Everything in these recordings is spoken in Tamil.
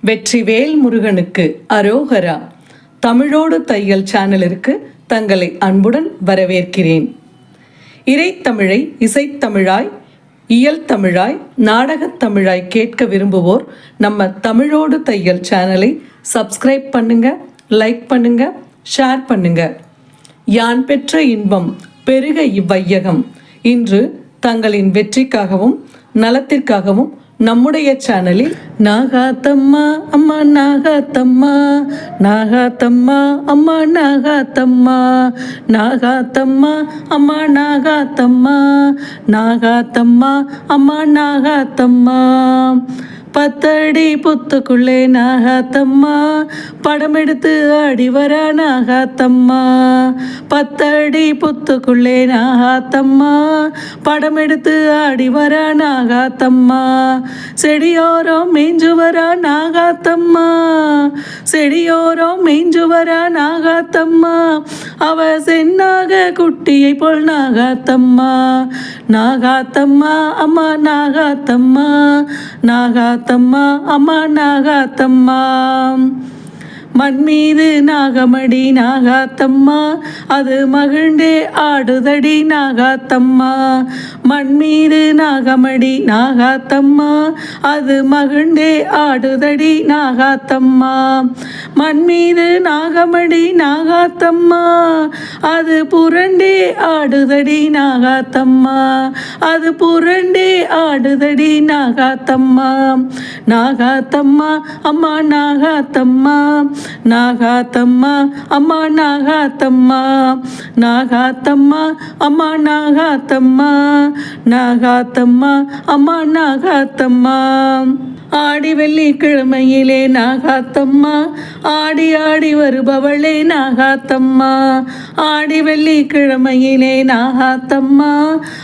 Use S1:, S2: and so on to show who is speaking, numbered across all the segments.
S1: வெற்றிவேல் முருகனுக்கு அரோகரா. தமிழோடு தையல் சேனலிற்கு தங்களை அன்புடன் வரவேற்கிறேன். இறைத்தமிழை இசைத்தமிழாய், இயல் தமிழாய், நாடகத் தமிழாய் கேட்க விரும்புவோர் நம்ம தமிழோடு தையல் சேனலை சப்ஸ்கிரைப் பண்ணுங்க, லைக் பண்ணுங்க, ஷேர் பண்ணுங்க. யான் பெற்ற இன்பம் பெருக இவ்வையகம். இன்று தங்களின் வெற்றிக்காகவும் நலத்திற்காகவும் நம்முடைய சேனலில் நாகாத்தம்மா அம்மா நாகாத்தம்மா, நாகாத்தம்மா அம்மா நாகாத்தம்மா, நாகாத்தம்மா அம்மா நாகாத்தம்மா, நாகாத்தம்மா அம்மா நாகாத்தம்மா. பத்தடி புத்துக்குள்ளே நாகாத்தம்மா, படம் எடுத்து ஆடி வர நாகாத்தம்மா. பத்தடி புத்துக்குள்ளே நாகாத்தம்மா, படம் எடுத்து ஆடி வர நாகாத்தம்மா. செடியோரம் மேய்ஞ்சு வர நாகாத்தம்மா, செடியோரம் மேய்ஞ்சு வர நாகாத்தம்மா. அவ சென்னாக குட்டியை போல் நாகாத்தம்மா, நாகாத்தம்மா அம்மா நாகாத்தம்மா, நாகாத்தம்மா அம்மா நாகாத்தம்மா. மண் மீது நாகமடி நாகாத்தம்மா, அது மகிழ்ந்தே ஆடுதடி நாகாத்தம்மா. மண் மீது நாகமடி நாகாத்தம்மா, அது மகிழ்ந்தே ஆடுதடி நாகாத்தம்மா. மண் மீது நாகமடி நாகாத்தம்மா, அது புரண்டே ஆடுதடி நாகாத்தம்மா, அது புரண்டே ஆடுதடி நாகாத்தம்மா. நாகாத்தம்மா அம்மா நாகாத்தம்மா, நாகாத்தம்மா அம்மா நாகாத்தம்மா, நாகாத்தம்மா அம்மா நாகாத்தம்மா, நாகாத்தம்மா அம்மா நாகாத்தம்மா. ஆடி வெள்ளிக்கிழமையிலே நாகாத்தம்மா, ஆடி ஆடி வருபவளே நாகாத்தம்மா. ஆடி வெள்ளிக்கிழமையிலே நாகாத்தம்மா,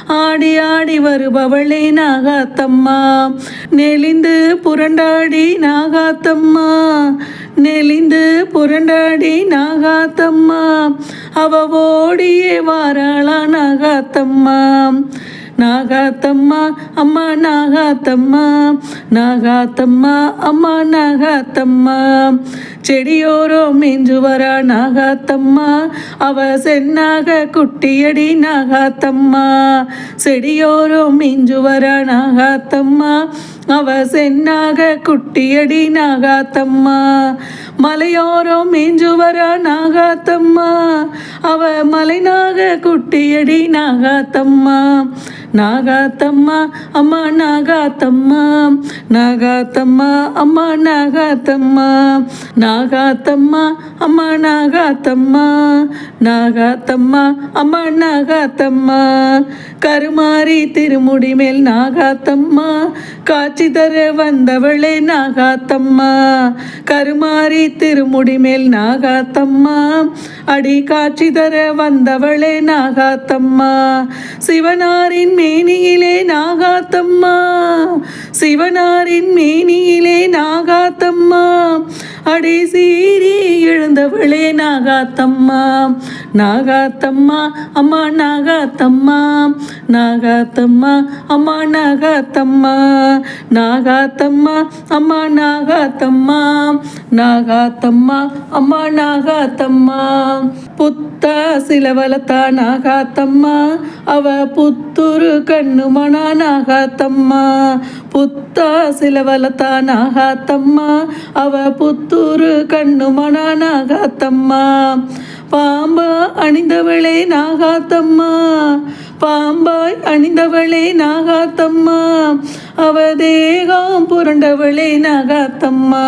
S1: ஆடி ஆடி வருபவளே நாகாத்தம்மா. நெளிந்து புரண்டாடி நாகாத்தம்மா, நெளிந்து புரண்டாடி நாகாத்தம்மா. அவ ஓடியே வாராளா நாகாத்தம்மா. நாகாத்தம்மா அம்மா நாகாத்தம்மா, நாகாத்தம்மா அம்மா நாகாத்தம்மா. செடியோரோ மேஞ்சு வரா நாகாத்தம்மா, அவ சென்னாக குட்டியடி நாகாத்தம்மா. செடியோரோ மேஞ்சு வரா நாகாத்தம்மா, அவ சென்னாக குட்டியடி நாகாத்தம்மா. மலையோரோ மேஞ்சு வரா நாகாத்தம்மா, அவ மலைநாக குட்டியடி நாகாத்தம்மா. நாகாத்தம்மா அம்மா நாகாத்தம்மா, நாகாத்தம்மா அம்மா நாகாத்தம்மா, நாகாத்தம்மா அம்மா நாகாத்தம்மா, நாகாத்தம்மா அம்மா நாகாத்தம்மா. கருமாரி திருமுடி மேல் நாகாத்தம்மா, காட்சி தர வந்தவளே நாகாத்தம்மா. கருமாரி திருமுடி மேல் நாகாத்தம்மா, அடி காட்சி தர வந்தவளே நாகாத்தம்மா. சிவனாரின் மேனியிலே நாகாத்தம்மா, சிவனாரின் மேனியிலே நாகாத்தம்மா, அடி சீறி எழுந்தவளே நாகாத்தம்மா. நாகாத்தம்மா அம்மா நாகாத்தம்மா, நாகாத்தம்மா அம்மா நாகாத்தம்மா, நாகாத்தம்மா அம்மா நாகாத்தம்மா, நாகாத்தம்மா அம்மா நாகாத்தம்மா. புத்த சிலவலத்தா நாகாத்தம்மா, அவ புத்துரு கண்ணுமணா நாகாத்தம்மா. புத்த சிலவலத்தா நாகாத்தம்மா, அவ புத்துரு கண்ணுமணா நாகாத்தம்மா. பாம்பா அணிந்தவளே நாகாத்தம்மா, பாம்பாய் அணிந்தவளே நாகாத்தம்மா, அவ தேகம் புரண்டவளே நாகாத்தம்மா.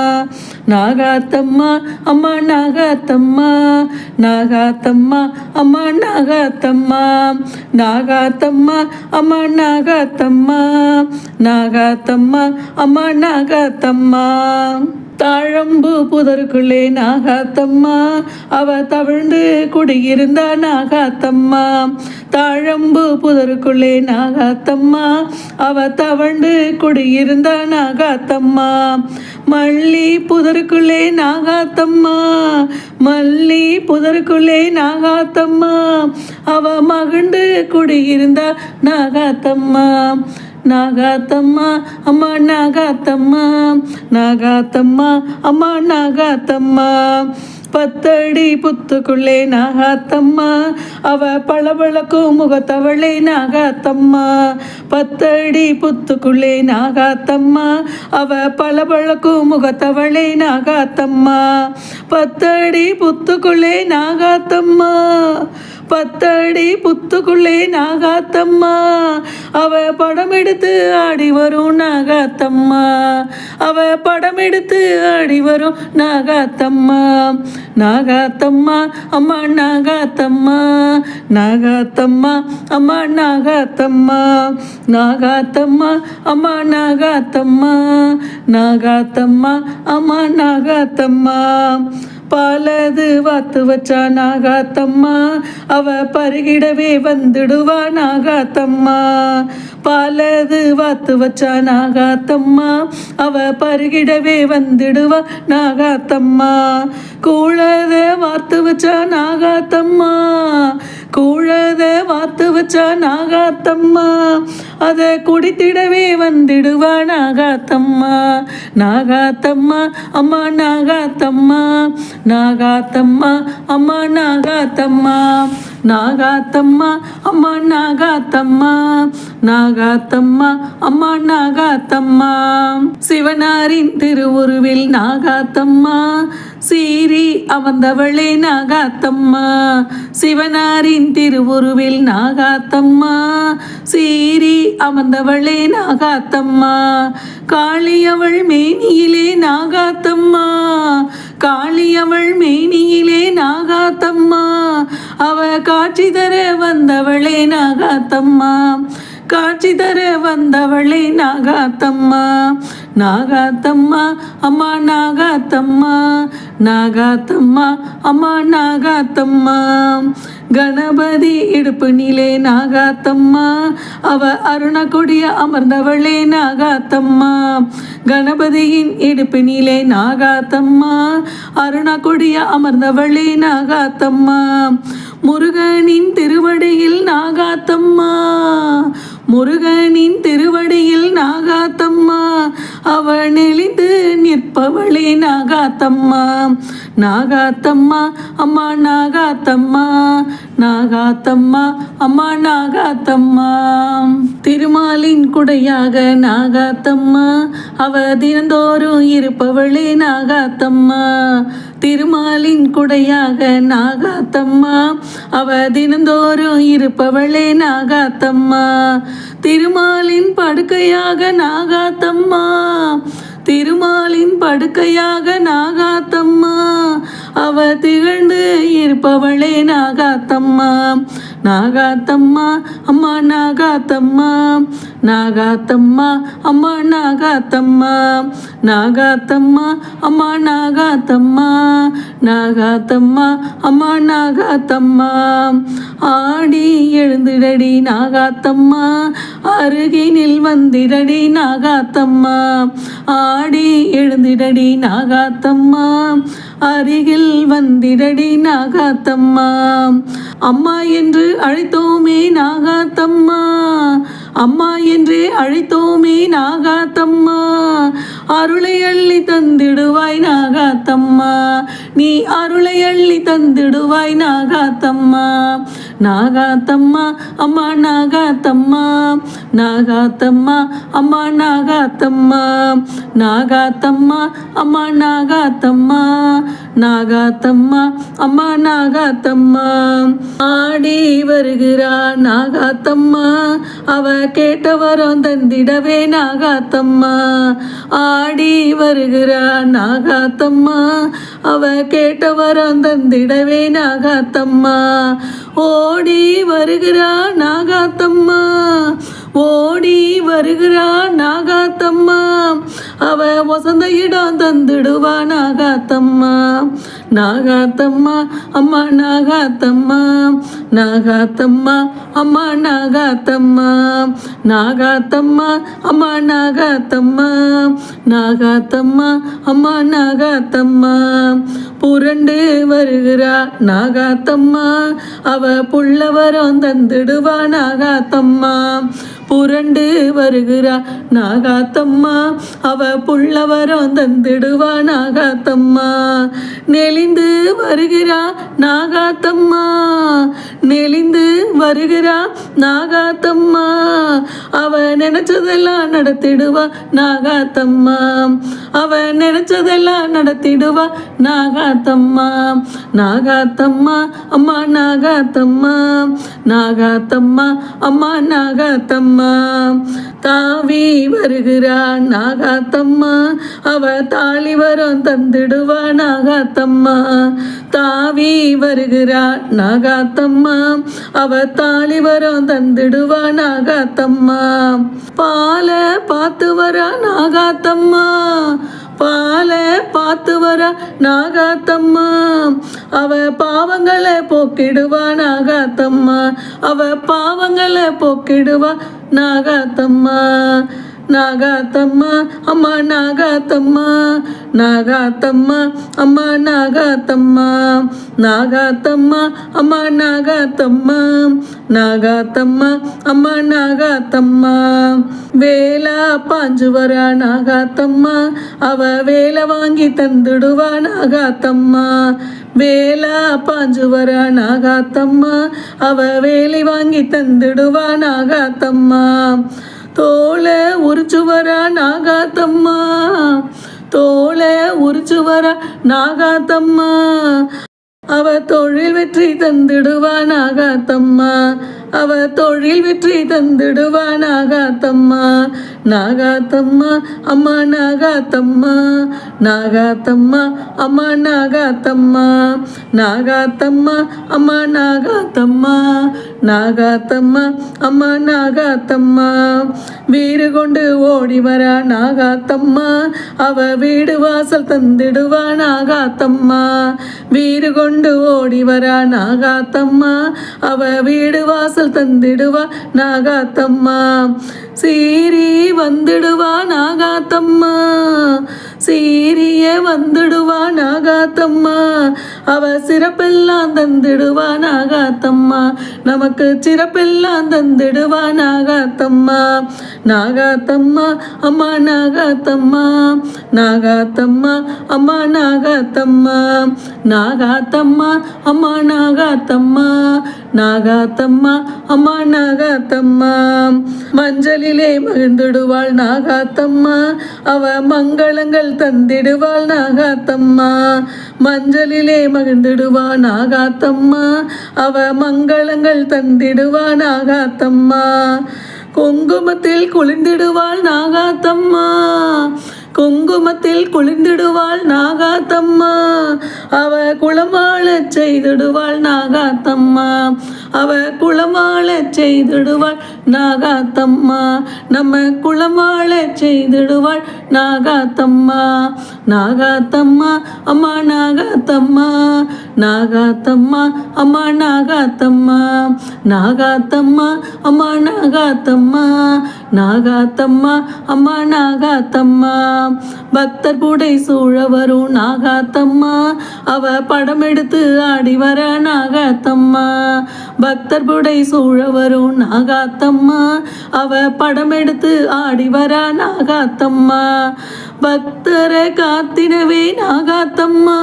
S1: நாகாத்தம்மா அம்மா நாகாத்தம்மா, நாகாத்தம்மா அம்மா நாகாத்தம்மா, நாகாத்தம்மா அம்மா நாகாத்தம்மா, நாகாத்தம்மா அம்மா நாகாத்தம்மா. தாழம்பு புதருக்குள்ளே நாகாத்தம்மா, அவ தவிழ்ந்து குடியிருந்தா நாகாத்தம்மா. தாழம்பு புதருக்குள்ளே நாகாத்தம்மா, அவ தவழ்ந்து குடியிருந்தா நாகாத்தம்மா. மல்லி புதருக்குள்ளே நாகாத்தம்மா, மல்லி புதருக்குள்ளே நாகாத்தம்மா, அவ மகிழ்ந்து குடியிருந்தா நாகாத்தம்மா. நாகாத்தம்மா அம்மா நாகாத்தம்மா, நாகாத்தம்மா அம்மா நாகாத்தம்மா. 10 அடி புத்துக்குள்ளே நாகாத்தம்மா, அவ பளபளக்கும் முகத்தவளே நாகாத்தம்மா. 10 அடி புத்துக்குள்ளே நாகாத்தம்மா, அவ பளபளக்கும் முகத்தவளே நாகாத்தம்மா. 10 அடி புத்துக்குள்ளே நாகாத்தம்மா, 10 அடி புத்துக்குள்ளே நாகாத்தம்மா, அவ படம் எடுத்து ஆடி வரும் நாகாத்தம்மா, அவ படம் எடுத்து ஆடி வரும் நாகாத்தம்மா. நாகாத்தம்மா அம்மா நாகாத்தம்மா, நாகாத்தம்மா அம்மா நாகாத்தம்மா, நாகாத்தம்மா அம்மா நாகாத்தம்மா, நாகாத்தம்மா அம்மா நாகாத்தம்மா. பாலது வாத்து வச்சா நாகாத்தம்மா, அவ பருகிடவே வந்துடுவா நாகாத்தம்மா. பாலது வாத்து வச்சா நாகாத்தம்மா, அவ பருகிடவே வந்துடுவா நாகாத்தம்மா. கூழத வார்த்து வச்சா நாகாத்தம்மா, கூழத வார்த்து வச்சா நாகாத்தம்மா, அத குடித்திடவே வந்துடுவா நாகாத்தம்மா. நாகாத்தம்மா அம்மா நாகாத்தம்மா, நாகாத்தம்மா அம்மா நாகாத்தம்மா, நாகாத்தம்மா அம்மா நாகாத்தம்மா, நாகாத்தம்மா அம்மா நாகாத்தம்மா. சிவனாரின் திருவுருவில் நாகாத்தம்மா, சீறி அமர்ந்தவளே நாகாத்தம்மா. சிவனாரின் திருவுருவில் நாகாத்தம்மா, சீறி அமர்ந்தவளே நாகாத்தம்மா. காளியவள் மேனியிலே நாகாத்தம்மா, காளியவள் மேனியிலே நாகாத்தம்மா, அவ காட்சி தர வந்தவளே நாகாத்தம்மா, காட்சி தர வந்தவளே நாகாத்தம்மா. நாகாத்தம்மா அம்மா நாகாத்தம்மா, நாகாத்தம்மா அம்மா நாகாத்தம்மா. கணபதி இடுப்பு நிலே நாகாத்தம்மா, அவ அருணகொடிய அமர்ந்தவளே நாகாத்தம்மா. கணபதியின் இடுப்பு நிலே நாகாத்தம்மா, அருணகொடிய அமர்ந்தவளே நாகாத்தம்மா. முருகனின் திருவடியில் நாகாத்தம்மா, முருகனின் திருவடியில் நாகாத்தம்மா, அவள் நெளிந்து நிற்பவளே நாகாத்தம்மா. நாகாத்தம்மா அம்மா நாகாத்தம்மா, நாகாத்தம்மா அம்மா நாகாத்தம்மா. திருமாலின் குடையாக நாகாத்தம்மா, அவ தினந்தோறும் இருப்பவளே நாகாத்தம்மா. திருமாலின் குடையாக நாகாத்தம்மா, அவ தினந்தோறும் இருப்பவளே நாகாத்தம்மா. திருமாலின் படுக்கையாக நாகாத்தம்மா, திருமாலின் படுக்கையாக நாகாத்தம்மா, அவ திகழ்ந்து இருப்பவளே நாகாத்தம்மா. நாகாத்தம்மா அம்மா நாகாத்தம்மா, நாகாத்தம்மா அம்மா நாகாத்தம்மா, நாகாத்தம்மா அம்மா நாகாத்தம்மா, நாகாத்தம்மா அம்மா நாகாத்தம்மா. ஆடி எழுந்திடடி நாகாத்தம்மா, அருகினில் வந்திடடி நாகாத்தம்மா. ஆடி எழுந்திடடி நாகாத்தம்மா, அருகில் வந்திடடி நாகாத்தம்மா. அம்மா என்று அழைத்தோமே நாகாத்தம்மா, அம்மா என்றே அழைத்தோமே நாகாத்தம்மா, அருளை அள்ளி தந்திடுவாய் நாகாத்தம்மா, நீ அருளை அள்ளி தந்திடுவாய் நாகாத்தம்மா. நாகாத்தம்மா அம்மா நாகாத்தம்மா, நாகாத்தம்மா அம்மா நாகாத்தம்மா, நாகாத்தம்மா அம்மா நாகாத்தம்மா, நாகாத்தம்மா அம்மா நாகாத்தம்மா. ஆடி வருகிறா நாகாத்தம்மா, அவ கேட்ட வரம் தந்திடவே நாகாத்தம்மா. ஆடி வருகிறா நாகாத்தம்மா, அவ கேட்ட வரம் தந்திடவே நாகாத்தம்மா. ஓடி வருகிறா நாகாத்தம்மா, ஓடி வருகிறா நாகாத்தம்மா, அவ வசந்த இடம் தந்திடுவா நாகாத்தம்மா. நாகாத்தம்மா அம்மா நாகாத்தம்மா, நாகாத்தம்மா அம்மா நாகாத்தம்மா, நாகாத்தம்மா அம்மா நாகாத்தம்மா, நாகாத்தம்மா அம்மா நாகாத்தம்மா. புரண்டு வருகிறா நாகாத்தம்மா, அவ புள்ளவரம் தந்திடுவா நாகாத்தம்மா. புரண்டு வருகிறா நாகாத்தம்மா, அவ புள்ளவரம் தந்திடுவா நாகாத்தம்மா. நெளிந்து வருகிறா நாகாத்தம்மா, நெளிந்து வருகிறா நாகாத்தம்மா, அவ நினைச்சதெல்லாம் நடத்திடுவா நாகாத்தம்மா, அவ நினைச்சதெல்லாம் நடத்திடுவா நாகாத்தம்மா. நாகாத்தம்மா அம்மா நாகாத்தம்மா, நாகாத்தம்மா அம்மா நாகாத்தம்மா. தாவி வருகிறா நாகாத்தம்மா, அவ தாலி வரம் தந்திடுவா நாகாத்தம்மா. தாவி வருகிறா நாகாத்தம்மா, அவ தாலி வரம் தந்திடுவா நாகாத்தம்மா. பால பார்த்து வரா நாகாத்தம்மா, பால பார்த்து வரா நாகாத்தம்மா, அவ பாவங்களை போக்கிடுவா நாகாத்தம்மா, அவ பாவங்களை போக்கிடுவா நாகாத்தம்மா. நாகாத்தம்மா அம்மா நாகாத்தம்மா, நாகாத்தம்மா அம்மா நாகாத்தம்மா, நாகாத்தம்மா அம்மா நாகாத்தம்மா, நாகாத்தம்மா அம்மா நாகாத்தம்மா. வேலா பாஞ்சு வரா நாகாத்தம்மா, அவ வேலை வாங்கி தந்துடுவா நாகாத்தம்மா. வேலா பாஞ்சு வரா நாகாத்தம்மா, அவ வேலை வாங்கி தந்துடுவா நாகாத்தம்மா. தோளை உரிச்சு வரா நாகாத்தம்மா, தோளை உரிச்சு வரா நாகாத்தம்மா, அவ தொழில் வெற்றி தந்திடுவா நாகாத்தம்மா, அவ தொழில் வெற்றி தந்திடுவா நாகாத்தம்மா. நாகாத்தம்மா அம்மா நாகாத்தம்மா, நாகாத்தம்மா அம்மா நாகாத்தம்மா, நாகாத்தம்மா அம்மா நாகாத்தம்மா, நாகாத்தம்மா அம்மா நாகாத்தம்மா. வீறு கொண்டு ஓடி வரா நாகாத்தம்மா, அவ வீடு வாசல் தந்திடுவா நாகாத்தம்மா. வீறு கொண்டு ஓடி வரா நாகாத்தம்மா, அவ வீடு வாசல் தந்திடுவா நாகாத்தம்மா. சீரி வந்துடுவா நாகாத்தம்மா, சீரிய வந்துடுவா நாகாத்தம்மா, அவ சிறப்பெல்லாம் தந்திடுவா நாகாத்தம்மா, நமக்கு சிறப்பெல்லாம் தந்திடுவா நாகாத்தம்மா. நாகாத்தம்மா அம்மா நாகாத்தம்மா, நாகாத்தம்மா அம்மா நாகாத்தம்மா, நாகாத்தம்மா அம்மா நாகாத்தம்மா, நாகாத்தம்மா அம்மா நாகாத்தம்மா. மஞ்சளிலே மகிழ்ந்திடுவாள் நாகாத்தம்மா, அவ மங்களங்கள் தந்திடுவாள் நாகாத்தம்மா. மஞ்சளிலே மகிழ்ந்திடுவா நாகாத்தம்மா, அவ மங்களங்கள் தந்திடுவா நாகாத்தம்மா. குங்குமத்தில் குளிர்ந்திடுவாள் நாகாத்தம்மா, குங்குமத்தில் குளிர்ந்திடுவாள் நாகாத்தம்மா, அவ குளமாளச் செய்திடுவாள் நாகாத்தம்மா, அவ குளமாளச் செய்திடுவாள் நாகாத்தம்மா, நம்ம குளமாளச் செய்திடுவாள் நாகாத்தம்மா. நாகாத்தம்மா அம்மா நாகாத்தம்மா, நாகாத்தம்மா அம்மா நாகாத்தம்மா, நாகாத்தம்மா அம்மா நாகாத்தம்மா, நாகாத்தம்மா அம்மா நாகாத்தம்மா. பக்தர் கூடை சூழ வரும் நாகாத்தம்மா, அவ படம் எடுத்து ஆடி வர நாகாத்தம்மா. பக்தர் கூடை சூழ வரும் நாகாத்தம்மா, அவ படம் எடுத்து ஆடி வர நாகாத்தம்மா. பக்தரை காத்திடவே நாகாத்தம்மா,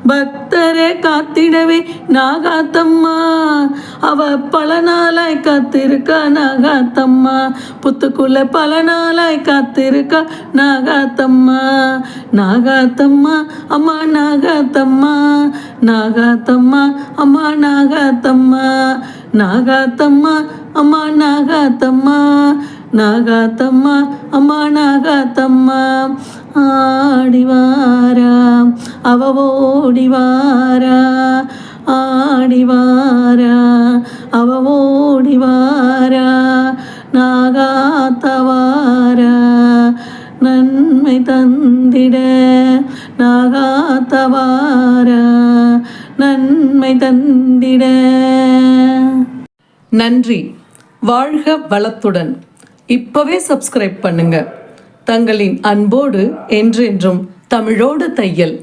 S1: பக்தரை காத்திடவே நாகாத்தம்மா, அவ பல நாளாய் காத்திருக்கா நாகாத்தம்மா, புத்துக்குள்ள பல நாளாய் காத்திருக்கா நாகாத்தம்மா. நாகாத்தம்மா அம்மா நாகாத்தம்மா, நாகாத்தம்மா அம்மா நாகாத்தம்மா, நாகாத்தம்மா அம்மா நாகாத்தம்மா, நாகாத்தம்மா அம்மா நாகாத்தம்மா. ஆடிவாரா அவ ஓடிவாரா, ஆடிவாரா அவ ஓடிவாரா, நாகாத்தவாரா நன்மை தந்திட, நாகாத்தவாரா நன்மை தந்திட. நன்றி. வாழ்க வளத்துடன். இப்பவே சப்ஸ்கிரைப் பண்ணுங்க. தங்களின் அன்போடு என்றென்றும் தமிழோடு தையல்.